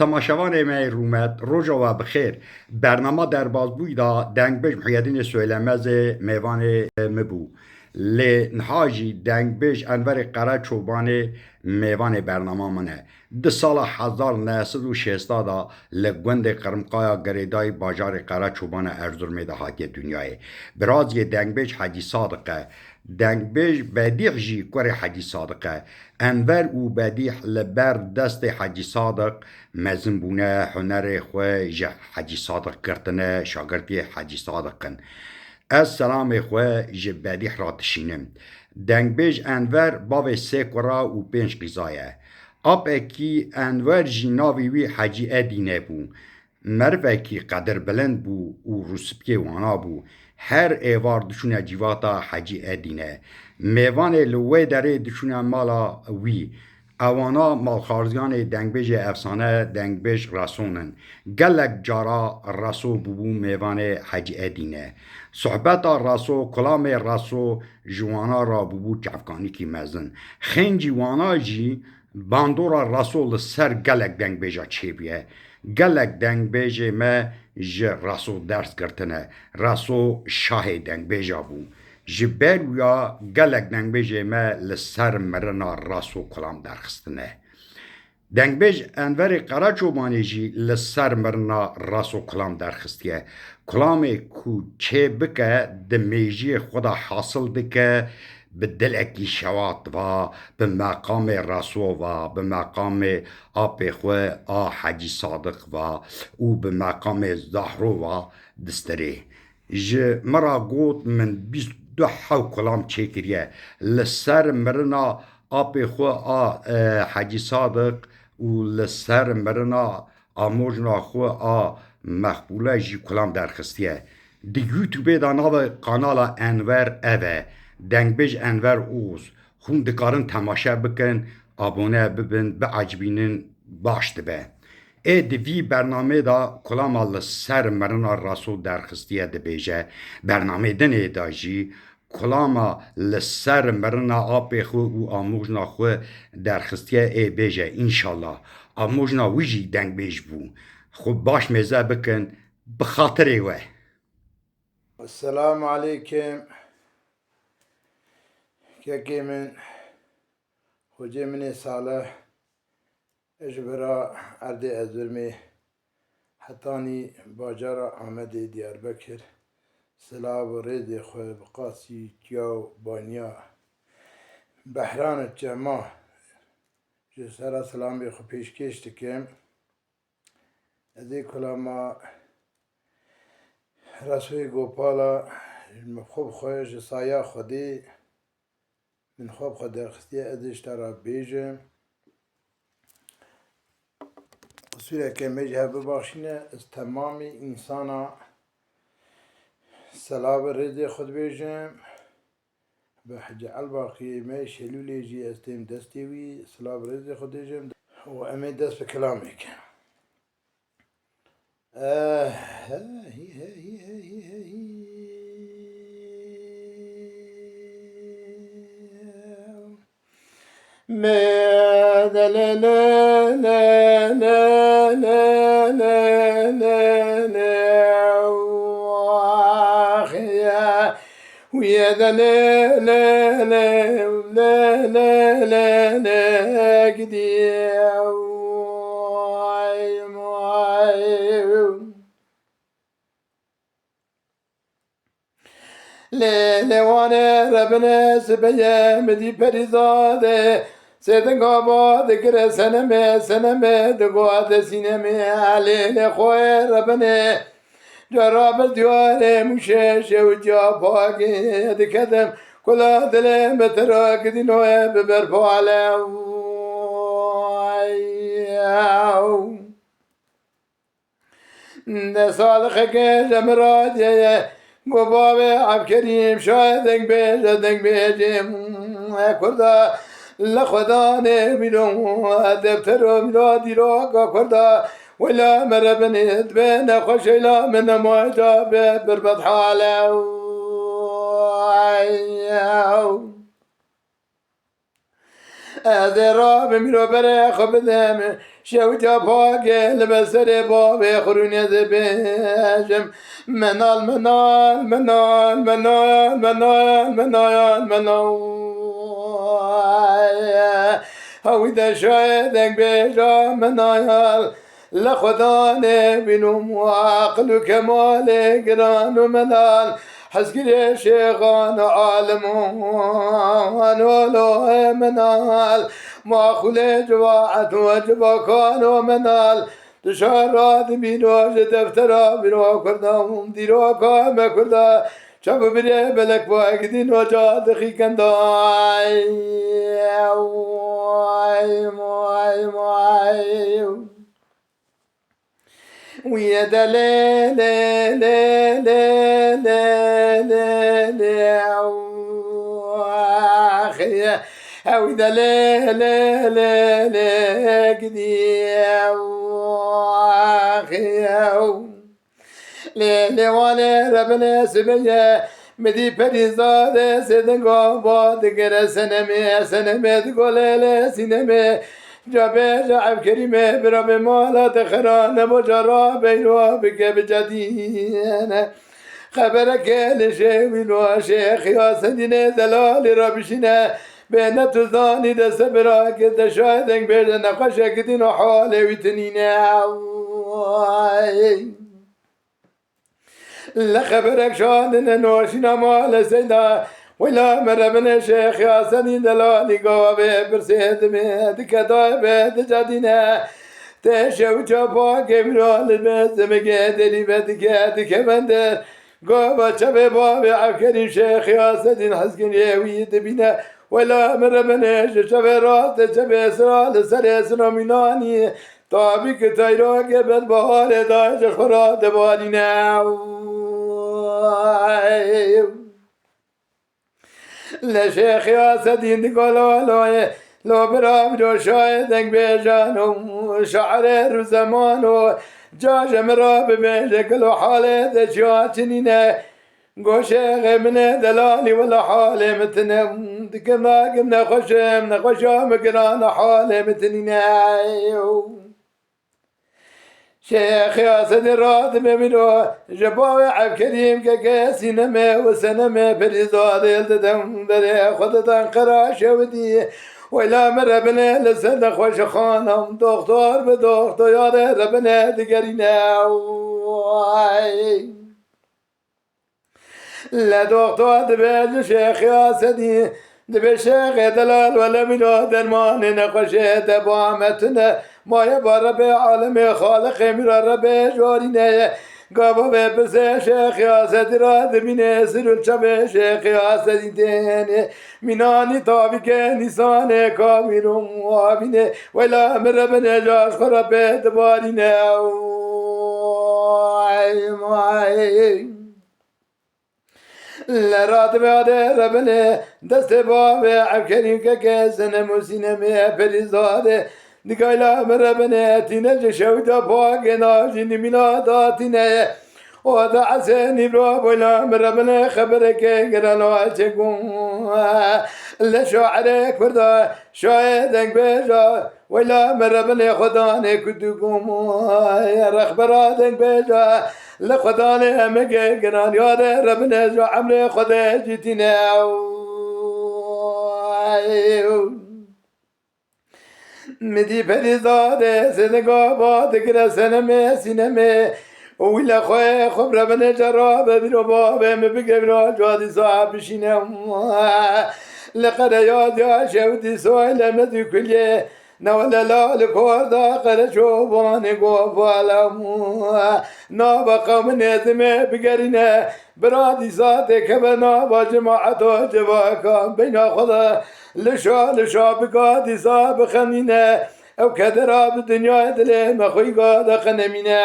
Tamaşavan emeği rumet, Rojava bixêr. Bernama derbasbûyî da dengbêj Muhyiddin Söylemezê mêvanê me bû. Lê niha jî dengbêj Enverê Qereçobanê mêvanê bernama min e. Di sala 1960 da li gundê Qirmqaya Girêdayî bajarê Qereçoban e Erzurumê de hatiye dünyayê. Bi raziyê dengbêj Hedî Sadiq e. Dengbêj Bedîh jî kurê Hedî Sadiq e. Enver û Bedîh li ber destê Hedî Sadiq mezin bûne, hunerê xwe ji Hedî Sadiq girtine, şagirdiyê Hedî Sadiq in. Ez selamê xwe ji Bedîh re dişînim. Dengbêj Enver bavê sê kura û pênc qîza ye. Apekî Enver jî navê wî Hecî Edîne bû. Merivekî qedirbilind bû û rûspiyê wana bû. Her êvar diçûne cîvata Hecî Edîne. Mêvanê li wê derê diçûne mala wî. Ewana malxarziyanê dengbêjê efsane dengbêj Rason in. Gelek cara Raso bûbû mêvanê Hecî Edîne. Sohbeta Raso, kulamê Raso ji wana re bûbû çavkanîkî mezin. Xêncî wana jî bandora Raso li ser gelek dengbêja çêbûye. Gelek dengbêjê me ji Raso ders girtine. Raso şahê dengbêja bû. Ji ber wîya gelek dengbêjê me li ser mirina Raso kulam derxistine. Dengbêj Enverê Qereçobanê jî li ser mirina Raso kulam derxistiye. Kulamê ku çê bike di mêjiyê xwe de hasil dike bi dilekî şewat va, bi meqamê Raso va, bi meqamê apê xwe a Hecî Sadiq va û bi meqamê Zahro va distirê. Ji me ra got min 22 kulam çêkiriye. Li ser mirina apê xwe a Hecî Sadiq û li ser mirina amojna xwe a Mexbûle jî kulam derxistiye. Di YouTubeê da nava kanala Enver ev e. Dengbêj Enver Oğuz. Hûn dikarin temaşe bikin, abone bibin, biecbînin, baş dibe. Ê di vî bernamê da kulama li ser mirina Raso derxistiye dibêje. Bernamê dinê da jî kulama li ser mirina apê xwe û amojna xwe derxistiye ê bêje înşallah. Amojna wî jî dengbêj bû. Xwe baş mêze bikin, bi xatirê we. Esselamu aleyküm. Kekê min, hocê min ê Saleh ji bira erdê Erzurumê hetanî bajara Amedê Diyarbekir silav û rêzê xwe bi qasî çiya û baniya behranê çema ji sera silamê xwe pêşkêş dikim. Ez ê kulama Rasoyê Gopala ji xwe bi xwe ji saya Xwedê min xwe bi xwe derxistiye ez ê ji te re bêjim. Qisûreke me ji hev bibaxşîne ez temamê însana selavê rêzê xwe dibêjim. Bi Hicê Elbaqiyê me Şelûlê jî ez têm destê wî silavê rêzê xwe dibêjim û em ê dest bi kilamê bikin. Lewane Rabbine Sibeye Medi Perizade Seden Gabade Gire Seneme de Goade Sineme Alele Khoe Rabbine Jarabel Diare Mushe Shewja Pagi de Kadem Kula Dele Metra Gidinoe Beber Pale De Salih Ke Jamradiye Gobabe Abkerim şayet dengbêjim kurda la Xweda ne bîlon deftero miladî ro kurda wela merebinê dibe nexweşeyla min nemaja be birbet hale ez ê rabim îro berê xwe bidem شوتا باقي لبسر بابي خروني زبيجم منال منال منال منال منال منال منال هويدا شايدك بيجا منال لخداني بنوم وعقل وكمال قران ومنال حسكري شيخان عالمون ولو منال ما خلي جواعت وجبا كانوا منال تشارات بينو دفترا بينو كردام ديرو كام كردا شاب بري بلك واقدين وجاد خيكنداي ماي ماي ويا دلال لا لا لا لا لا أخي أو دلال لا لا لا كدي أخي لا ولا ربنا سبيا مدي فريزاد سيدنا بعد كرا سنمي تقول لا سينمي جابه جعب كريمه برب مالا تخران مجرى بينو بك بجدين خبرك لشيوين وشيخ يا سدين دلال ربشنا بين تزاني دسبراك دشاهدك بين نقشك دين حالي وتنينا لخبرك شان نوشنا مال سيدا ولا مربنا شيخ يا سنين دلالي قوابي برسيد ميد كدايبه دجادينا تشو چپا كمرال بزم قدري بدكات كمندر قوابا چبه بابي عبكريم شيخ يا سنين حسكن يوي دبينا ولا مربنا شبه رات چبه اسرال سر سناميناني طابق تايرا قبل بحار داش خراد بالينا لشيخ يا سدين قالوا لو برام جو شايدك بيجانو شعر زمانو جاج مراب بيجك لو حالة جاتنينا قوشيخ من دلالي ولا حالة متنم دكما قمنا خشم قرانا حالة متنينا شيخ يا سيدي راد ممنو جباوي عب كريم ككاسي نمي وسنمي بريزاد يلتدم دري خدتان قراش ودي ولا مرة بنا لسنة خوش خانم دكتور بدكتور يا ربنا دقرينا لا دكتور دبي شيخ يا سيدي دبي شيخ دلال ولا منو درمان نقشه دبامتنا ما يبا رب عالم خالق ميرا رب جارينه قابا ببسه شيخ يا سيدي راد من سر الشب شيخ يا سيدي دين مناني طابق نسان كامل وابنه ولا مربنا جاش خرب دبارينه لرات بعد ربنا دست باب عبكريم ككسن مسينه فريزاده نقايلا مربنا تنج شودا باقنا جن ميلاداتنا ودا عساني براب ولا مربنا خبرك قرنا تكون لا شعرك بردا شاهدك بيجا ولا مربنا خداني كدكم يا رخبراتك بيجا لخداني امك قران يا ربنا جو عمري خدا جيتنا مدي فريزاده سنقا بادك سنمي سينمي ولا خوي خبر بن جراب بنو باب مبقبنا جادي صاحب شينم لقد يا شودي سويل مدي كليه نولا لا لكوردا قد شوفاني قوفالم نابقى من يزمي بقرنا برادي ذاتي كبنا وجماعته جواكا بين خدا لشا بقادي صاب خمينة او كدرا بالدنيا دلي مخوي قاد خنمينة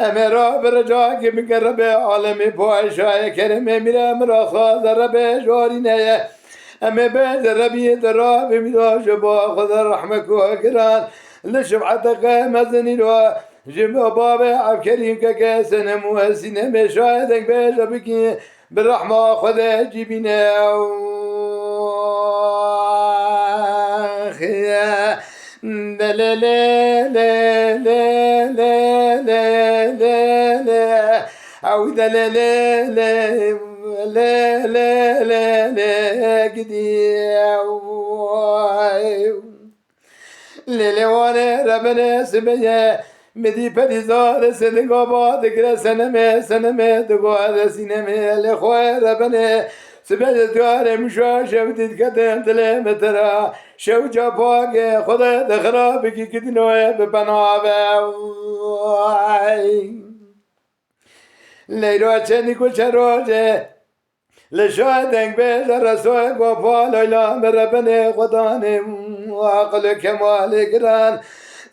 امرا برجاك مقرب عالمي بوعشاي كرمي مرا مرا خاضر بجارينة اما بعد ربي دراب مداش باخذ رحمك وكران لشبعتك مزني لو جمع بابا عبكريم ككاسن موسين مشاهدك بيجا بكي بالرحمة خذ جيبنا لا لا لا لا لا لا لا لا لا عودة لا لا لا لا لا لا لا قدي ليلي وانا ربنا سبيا مدي فريزار سنقو بادقر سنمي دقو هذا سينمي الاخوة ربنا سبيا دوار مشا شفتت قدم دلم ترى شو جاباك خدا دخرابك كدنوية ببنابه ليلو چنكو شروجه لشادنك بيش الرسول وفال إلى مربني خدانم وعقل كمال قران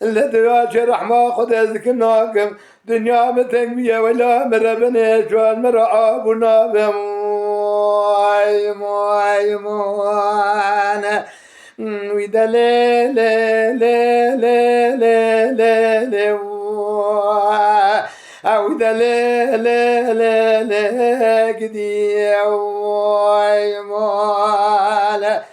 لدواش رحمة خد ذكرناكم دنيا متنبية ولا مربني شوال مرعاب ونابم موي موانا ويدا لي لي لي لي لي لي لي عودة لا لا لا لا قدي عواي مالا